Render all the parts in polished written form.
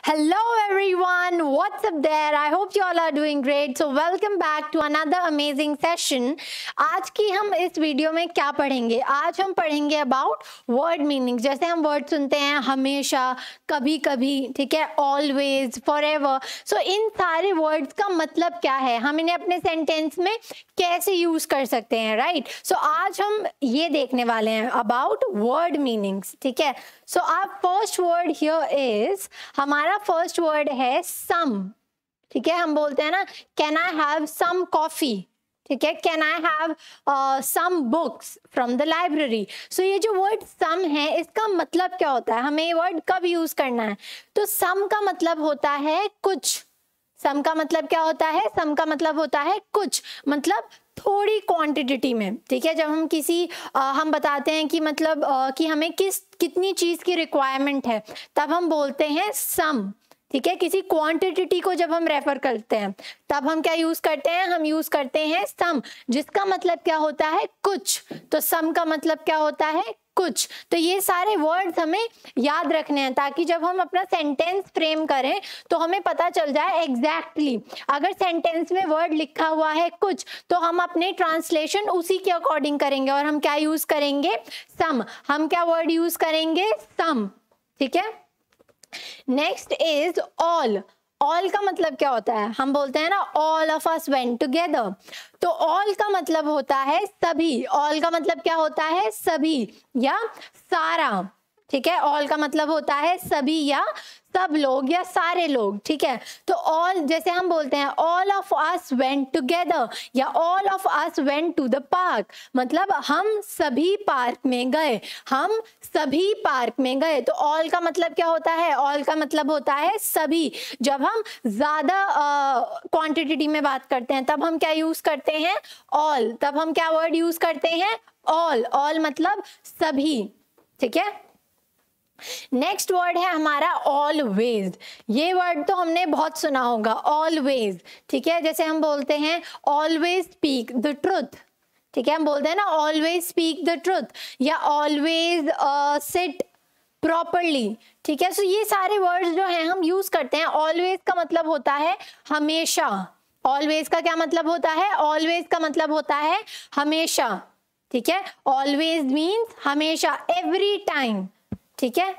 Hello everyone, what's up there? I hope you all are doing great. So welcome back to another amazing session. आज की हम इस video में क्या पढ़ेंगे? आज हम पढ़ेंगे अबाउट वर्ड मीनिंग. जैसे हम वर्ड सुनते हैं हमेशा, कभी कभी, ठीक है, ऑलवेज, फॉरएवर. सो इन सारे वर्ड्स का मतलब क्या है, हम इन्हें अपने सेंटेंस में कैसे यूज कर सकते हैं, राइट? सो आज हम ये देखने वाले हैं अबाउट वर्ड मीनिंग्स, ठीक है. सो आप फर्स्ट वर्ड हियर इज, हमारा फर्स्ट वर्ड है सम, ठीक है. हम बोलते हैं ना, can I have some coffee, ठीक है, can I have some books from the library. So ये जो वर्ड सम है इसका मतलब क्या होता है, हमें ये वर्ड कब यूज करना है? तो सम का मतलब होता है कुछ. सम का मतलब क्या होता है? सम का मतलब होता है कुछ, मतलब थोड़ी क्वांटिटी में, ठीक है. जब हम किसी हम बताते हैं कि मतलब कि हमें कितनी चीज की रिक्वायरमेंट है, तब हम बोलते हैं सम, ठीक है. किसी क्वांटिटी को जब हम रेफर करते हैं तब हम क्या यूज करते हैं? हम यूज करते हैं सम, जिसका मतलब क्या होता है? कुछ. तो सम का मतलब क्या होता है? कुछ. तो ये सारे वर्ड्स हमें याद रखने हैं ताकि जब हम अपना सेंटेंस फ्रेम करें तो हमें पता चल जाए एग्जैक्टली. अगर सेंटेंस में वर्ड लिखा हुआ है कुछ, तो हम अपने ट्रांसलेशन उसी के अकॉर्डिंग करेंगे और हम क्या यूज करेंगे? सम. हम क्या वर्ड यूज करेंगे? सम, ठीक है. Next is all. ऑल का मतलब क्या होता है? हम बोलते हैं ना all of us went together. तो ऑल का मतलब होता है सभी. ऑल का मतलब क्या होता है? सभी या सारा, ठीक है. ऑल का मतलब होता है सभी या सब लोग या सारे लोग, ठीक है. तो ऑल, जैसे हम बोलते हैं all of us went together या all of us went to the park, मतलब हम सभी पार्क में गए, हम सभी पार्क में गए. तो ऑल का मतलब क्या होता है? ऑल का मतलब होता है सभी. जब हम ज्यादा क्वांटिटी में बात करते हैं तब हम क्या यूज करते हैं? ऑल. तब हम क्या वर्ड यूज करते हैं? ऑल. ऑल मतलब सभी, ठीक है. नेक्स्ट वर्ड है हमारा ऑलवेज. ये वर्ड तो हमने बहुत सुना होगा, ऑलवेज, ठीक है. जैसे हम बोलते हैं ऑलवेज स्पीक द ट्रुथ, ठीक है. हम बोलते हैं ना ऑलवेज स्पीक द ट्रुथ या ऑलवेज सिट प्रॉपरली, ठीक है. सो ये सारे वर्ड्स जो हैं हम यूज करते हैं. ऑलवेज का मतलब होता है हमेशा. ऑलवेज का क्या मतलब होता है? ऑलवेज का मतलब होता है हमेशा, ठीक है. ऑलवेज मीन्स हमेशा, एवरी टाइम, ठीक है.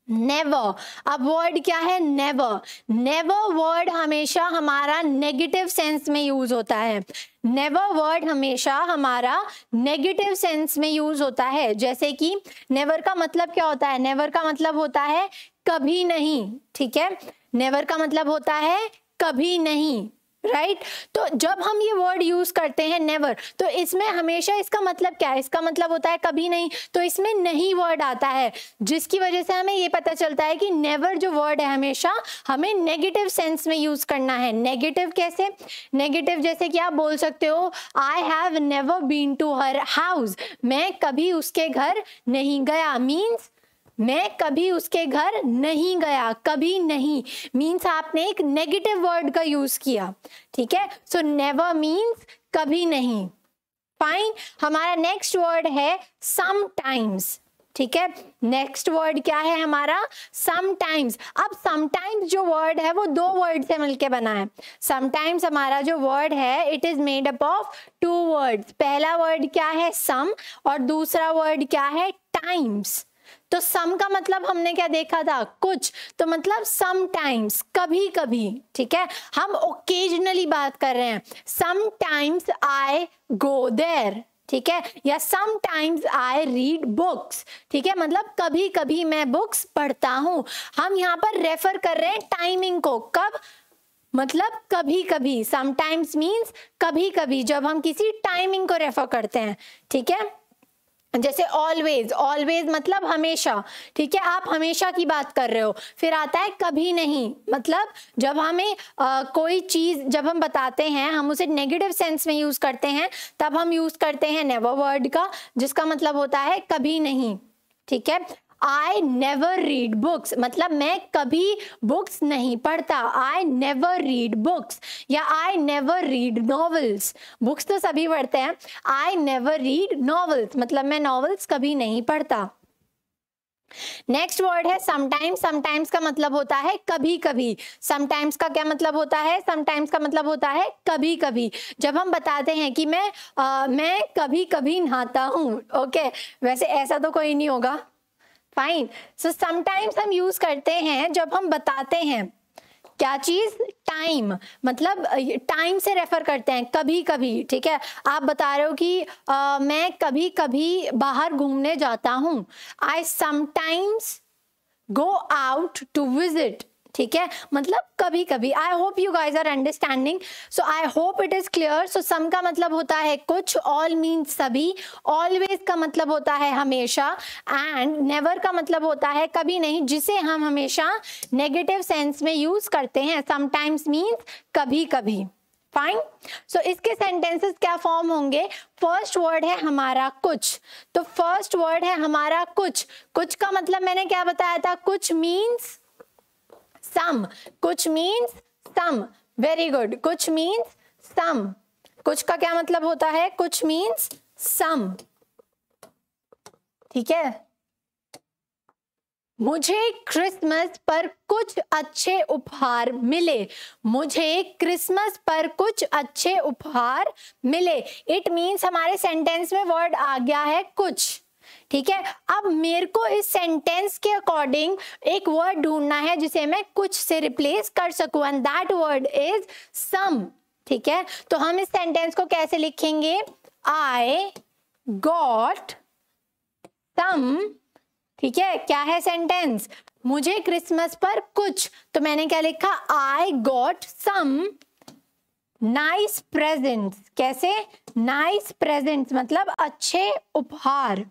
नेवर. अब वर्ड क्या है? नेवर. नेवर वर्ड हमेशा हमारा नेगेटिव सेंस में यूज होता है. नेवर वर्ड हमेशा हमारा नेगेटिव सेंस में यूज होता है. जैसे कि नेवर का मतलब क्या होता है? नेवर का मतलब होता है कभी नहीं, ठीक है. नेवर का मतलब होता है कभी नहीं, राइट. तो जब हम ये वर्ड यूज करते हैं नेवर, तो इसमें हमेशा इसका मतलब क्या है? इसका मतलब होता है कभी नहीं. तो इसमें नहीं वर्ड आता है, जिसकी वजह से हमें ये पता चलता है कि नेवर जो वर्ड है हमेशा हमें नेगेटिव सेंस में यूज करना है. नेगेटिव कैसे? नेगेटिव जैसे कि आप बोल सकते हो I have never been to her house. मैं कभी उसके घर नहीं गया. मीन्स मैं कभी उसके घर नहीं गया. कभी नहीं मीन्स आपने एक नेगेटिव वर्ड का यूज किया, ठीक है. सो नेवर मीन्स कभी नहीं. फाइन. हमारा नेक्स्ट वर्ड है समटाइम्स, ठीक है. नेक्स्ट वर्ड क्या है हमारा? समटाइम्स. अब समटाइम्स जो वर्ड है वो दो वर्ड से मिलके बना है. समटाइम्स हमारा जो वर्ड है it is made up of two words. पहला वर्ड क्या है? सम, और दूसरा वर्ड क्या है? टाइम्स. तो सम का मतलब हमने क्या देखा था? कुछ. तो मतलब समटाइम्स, कभी कभी, ठीक है. हम ओकेजनली बात कर रहे हैं. समटाइम्स आई गो देयर, ठीक है, या समटाइम्स आई रीड बुक्स, ठीक है. मतलब कभी कभी मैं बुक्स पढ़ता हूं. हम यहाँ पर रेफर कर रहे हैं टाइमिंग को. कब? मतलब कभी कभी. समटाइम्स मीन्स कभी कभी, जब हम किसी टाइमिंग को रेफर करते हैं, ठीक है. जैसे ऑलवेज. ऑलवेज मतलब हमेशा, ठीक है. आप हमेशा की बात कर रहे हो. फिर आता है कभी नहीं, मतलब जब हमें कोई चीज जब हम बताते हैं हम उसे नेगेटिव सेंस में यूज करते हैं तब हम यूज करते हैं नेवर वर्ड का, जिसका मतलब होता है कभी नहीं, ठीक है. आई नेवर रीड बुक्स, मतलब मैं कभी बुक्स नहीं पढ़ता. आई नेवर रीड बुक्स या I never read novels. Books तो सभी पढ़ते हैं. आई नेवर रीड नॉवेल्स मतलब मैं नॉवेल्स कभी नहीं पढ़ता. नेक्स्ट वर्ड है समटाइम्स। समटाइम्स का मतलब होता है कभी कभी। समटाइम्स का क्या मतलब होता है? समटाइम्स का मतलब होता है कभी कभी। जब हम बताते हैं कि मैं कभी कभी नहाता हूँ, ओके, वैसे ऐसा तो कोई नहीं होगा, फाइन। सो समटाइम्स हम यूज करते हैं जब हम बताते हैं क्या चीज? टाइम, मतलब टाइम से रेफर करते हैं, कभी कभी, ठीक है। आप बता रहे हो कि मैं कभी कभी बाहर घूमने जाता हूं, I sometimes go out to visit, ठीक है, मतलब कभी कभी। I hope you guys are understanding, so I hope it is clear. So some का मतलब होता है कुछ, ऑल मीन्स सभी, ऑलवेज का मतलब होता है हमेशा, एंड नेवर का मतलब होता है कभी नहीं, जिसे हम हमेशा नेगेटिव सेंस में यूज करते हैं। समटाइम्स मीन्स कभी कभी, फाइन। सो इसके सेंटेंसेस क्या फॉर्म होंगे? फर्स्ट वर्ड है हमारा कुछ, तो फर्स्ट वर्ड है हमारा कुछ। कुछ का मतलब मैंने क्या बताया था? कुछ मीन्स सम, कुछ मीन्स सम, वेरी गुड, कुछ मीन्स सम। कुछ का क्या मतलब होता है? कुछ मीन्स सम, ठीक है। मुझे क्रिसमस पर कुछ अच्छे उपहार मिले, मुझे क्रिसमस पर कुछ अच्छे उपहार मिले। इट मीन्स हमारे सेंटेंस में वर्ड आ गया है कुछ, ठीक है। अब मेरे को इस सेंटेंस के अकॉर्डिंग एक वर्ड ढूंढना है जिसे मैं कुछ से रिप्लेस कर सकूं, and that word is some, ठीक है। तो हम इस सेंटेंस को कैसे लिखेंगे? आई गॉट सम, ठीक है। क्या है सेंटेंस? मुझे क्रिसमस पर कुछ, तो मैंने क्या लिखा? I got some nice presents. कैसे? नाइस प्रेजेंट्स मतलब अच्छे उपहार,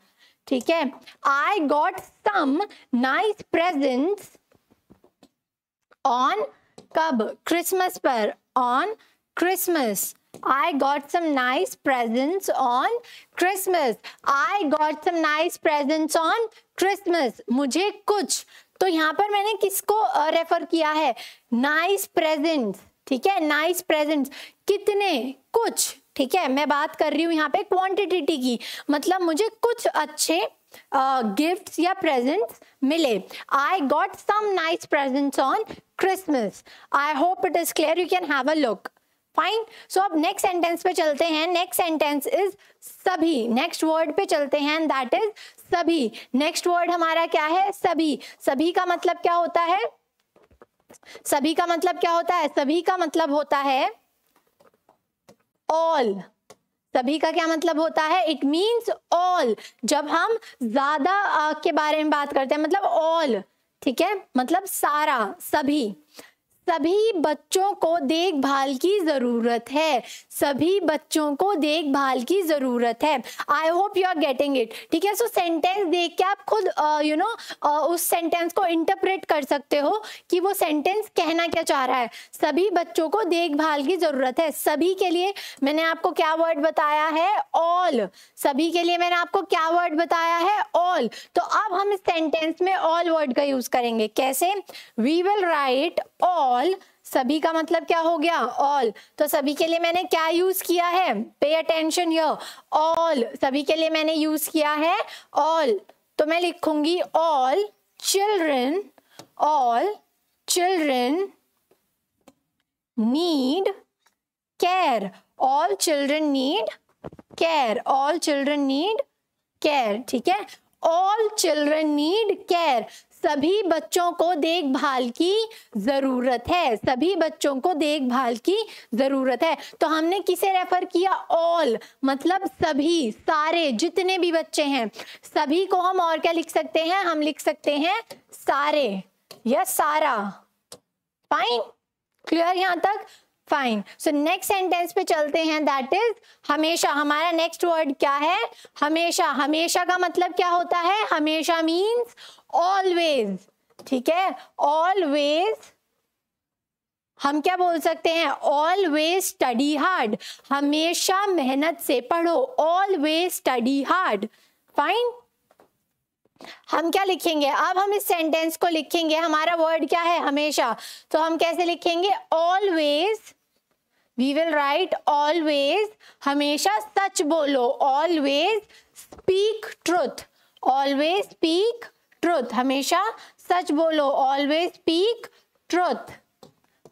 ठीक है। I got some nice presents on, कब? क्रिसमस पर, on Christmas. I got some nice presents on Christmas. I got some nice presents on Christmas. मुझे कुछ, तो यहाँ पर मैंने किसको रेफर किया है? नाइस प्रेजेंट्स, ठीक है। नाइस प्रेजेंट्स कितने? कुछ, ठीक है। मैं बात कर रही हूँ यहाँ पे क्वांटिटी की, मतलब मुझे कुछ अच्छे गिफ्ट्स या प्रेजेंट्स मिले। I got some nice presents on Christmas. I hope it is clear, you can have a look, fine. So अब नेक्स्ट सेंटेंस पे चलते हैं। नेक्स्ट सेंटेंस इज सभी। नेक्स्ट वर्ड पे चलते हैं, दैट इज सभी। नेक्स्ट वर्ड हमारा क्या है? सभी। सभी का मतलब क्या होता है? सभी का मतलब क्या होता है? सभी का मतलब होता है ऑल। सभी का क्या मतलब होता है? It means all. जब हम ज्यादा के बारे में बात करते हैं, मतलब ऑल, ठीक है, मतलब सारा, सभी। सभी बच्चों को देखभाल की जरूरत है, सभी बच्चों को देखभाल की जरूरत है। I hope you are getting it, ठीक है। सो सेंटेंस देख के आप खुद उस सेंटेंस को इंटरप्रेट कर सकते हो कि वो सेंटेंस कहना क्या चाह रहा है। सभी बच्चों को देखभाल की जरूरत है, सभी के लिए मैंने आपको क्या वर्ड बताया है? ऑल। सभी के लिए मैंने आपको क्या वर्ड बताया है? ऑल। तो अब हम इस सेंटेंस में ऑल वर्ड का यूज करेंगे। कैसे? We will write all. सभी का मतलब क्या हो गया? ऑल। तो सभी के लिए मैंने क्या यूज किया है? Pay attention here, all. सभी के लिए मैंने यूज किया है ऑल, तो मैं लिखूंगी all children, all children need care, all children need care, all children need care, ठीक है। ऑल चिल्ड्रन नीड केयर, सभी बच्चों को देखभाल की जरूरत है, सभी बच्चों को देखभाल की जरूरत है। तो हमने किसे रेफर किया? ऑल, मतलब सभी, सारे, जितने भी बच्चे हैं। सभी को हम और क्या लिख सकते हैं? हम लिख सकते हैं सारे या सारा, फाइन, क्लियर यहां तक? फाइन। सो नेक्स्ट सेंटेंस पे चलते हैं, दैट इज हमेशा। हमारा नेक्स्ट वर्ड क्या है? हमेशा। हमेशा का मतलब क्या होता है? हमेशा मीन्स ऑलवेज, ठीक है। ऑलवेज हम क्या बोल सकते हैं? ऑलवेज स्टडी हार्ड, हमेशा मेहनत से पढ़ो, ऑलवेज स्टडी हार्ड, फाइन। हम क्या लिखेंगे? अब हम इस सेंटेंस को लिखेंगे, हमारा वर्ड क्या है? हमेशा। तो हम कैसे लिखेंगे? Always, we will write always, हमेशा सच बोलो, always speak truth, always speak truth, हमेशा सच बोलो, always speak truth.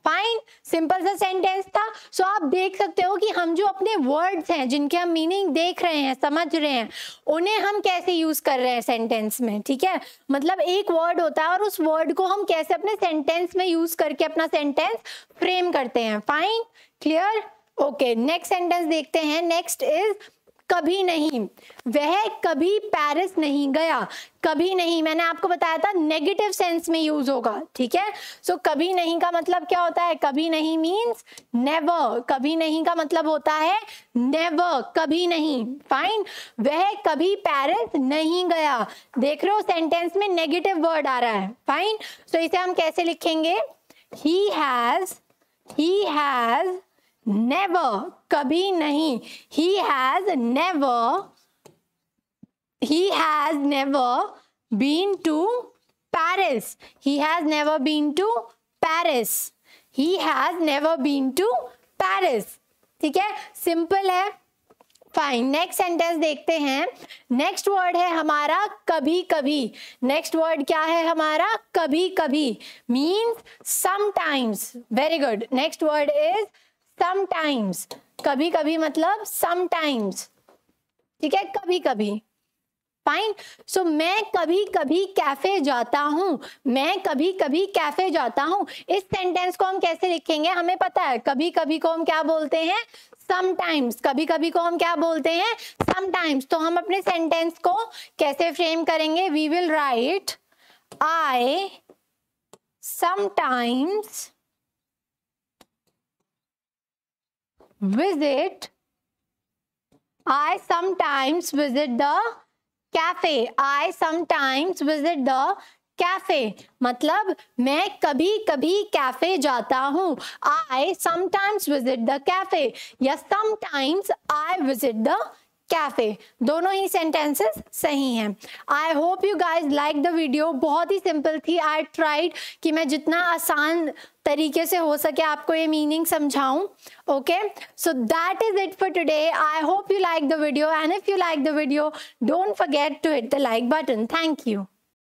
Fine, simple सा सेंटेंस था। सो आप देख सकते हो कि हम जो अपने वर्ड्स हैं जिनके हम मीनिंग देख रहे हैं, समझ रहे हैं, उन्हें हम कैसे यूज कर रहे हैं सेंटेंस में। ठीक है, मतलब एक वर्ड होता है और उस वर्ड को हम कैसे अपने सेंटेंस में यूज करके अपना सेंटेंस फ्रेम करते हैं। Fine, clear, okay. Next sentence देखते हैं। नेक्स्ट इज कभी नहीं। वह कभी पेरिस नहीं गया। कभी नहीं, मैंने आपको बताया था नेगेटिव सेंस में यूज होगा। ठीक है, सो कभी नहीं का मतलब क्या होता है? कभी नहीं मीन्स नेवर। कभी नहीं का मतलब होता है नेवर, कभी नहीं। फाइन, वह कभी पेरिस नहीं गया। देख रहे हो सेंटेंस में नेगेटिव वर्ड आ रहा है। फाइन, सो इसे हम कैसे लिखेंगे? he has never, कभी नहीं, he has never been to Paris. He has never been to Paris. He has never been to Paris. ठीक है, सिंपल है। फाइन, नेक्स्ट सेंटेंस देखते हैं। नेक्स्ट वर्ड है हमारा कभी कभी। नेक्स्ट वर्ड क्या है हमारा? कभी कभी, means sometimes. Very good, next word is sometimes. कभी कभी मतलब समटाइम्स। ठीक है, कभी कभी। फाइन, सो मैं कभी कभी कैफे जाता हूँ। मैं कभी कभी कैफे जाता हूँ। इस सेंटेंस को हम कैसे लिखेंगे? हमें पता है कभी कभी को हम क्या बोलते हैं? समटाइम्स। कभी कभी को हम क्या बोलते हैं? समटाइम्स। तो हम अपने सेंटेंस को कैसे फ्रेम करेंगे? We will write I sometimes visit the cafe. I sometimes visit the cafe, मतलब मैं कभी कभी कैफे जाता हूँ। I sometimes visit the cafe या sometimes I visit the cafe, दोनों ही सेंटेंसेस सही हैं। आई hope you guys like the video. बहुत ही सिंपल थी। आई ट्राइड कि मैं जितना आसान तरीके से हो सके आपको ये मीनिंग समझाऊं। Okay, so that is it for today. I hope you like the video and if you like the video don't forget to hit the like button. Thank you.